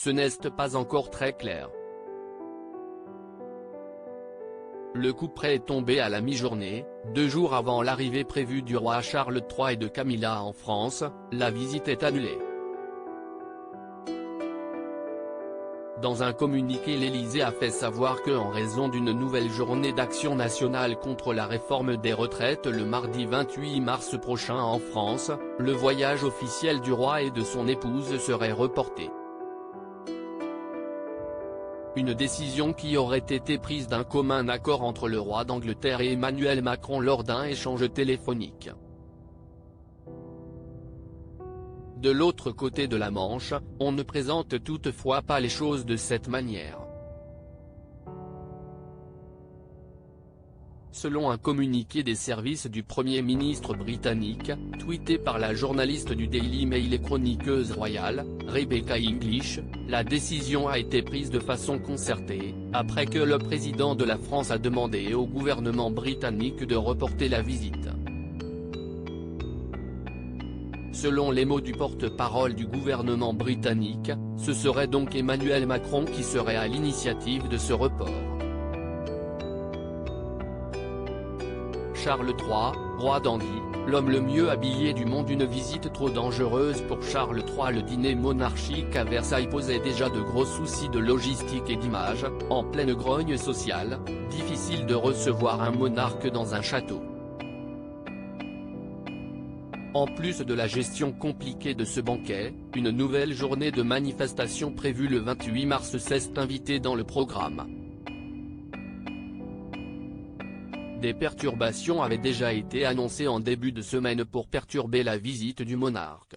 ce n'est pas encore très clair. Le couperet est tombé à la mi-journée, 2 jours avant l'arrivée prévue du roi Charles III et de Camilla en France. La visite est annulée. Dans un communiqué, l'Élysée a fait savoir que, en raison d'une nouvelle journée d'action nationale contre la réforme des retraites le mardi 28 mars prochain en France, le voyage officiel du roi et de son épouse serait reporté. Une décision qui aurait été prise d'un commun accord entre le roi d'Angleterre et Emmanuel Macron lors d'un échange téléphonique. De l'autre côté de la Manche, on ne présente toutefois pas les choses de cette manière. Selon un communiqué des services du Premier ministre britannique, tweeté par la journaliste du Daily Mail et chroniqueuse royale, Rebecca English, la décision a été prise de façon concertée, après que le président de la France a demandé au gouvernement britannique de reporter la visite. Selon les mots du porte-parole du gouvernement britannique, ce serait donc Emmanuel Macron qui serait à l'initiative de ce report. Charles III, roi dandy, l'homme le mieux habillé du monde. Une visite trop dangereuse pour Charles III. Le dîner monarchique à Versailles posait déjà de gros soucis de logistique et d'image. En pleine grogne sociale, difficile de recevoir un monarque dans un château. En plus de la gestion compliquée de ce banquet, une nouvelle journée de manifestation prévue le 28 mars s'est invitée dans le programme. Des perturbations avaient déjà été annoncées en début de semaine pour perturber la visite du monarque.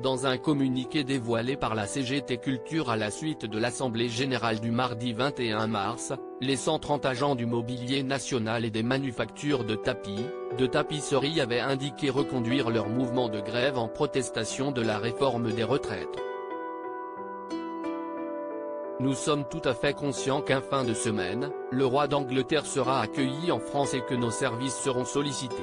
Dans un communiqué dévoilé par la CGT Culture à la suite de l'Assemblée Générale du mardi 21 mars, les 130 agents du mobilier national et des manufactures de tapis, de tapisserie avaient indiqué reconduire leur mouvement de grève en protestation de la réforme des retraites. Nous sommes tout à fait conscients qu'en fin de semaine, le roi d'Angleterre sera accueilli en France et que nos services seront sollicités.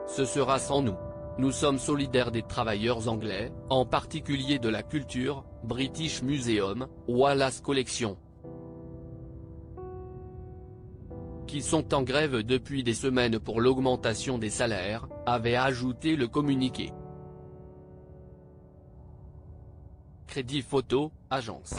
Ce sera sans nous. Nous sommes solidaires des travailleurs anglais, en particulier de la culture, British Museum, Wallace Collection, qui sont en grève depuis des semaines pour l'augmentation des salaires, avait ajouté le communiqué. Crédit Photo, agence.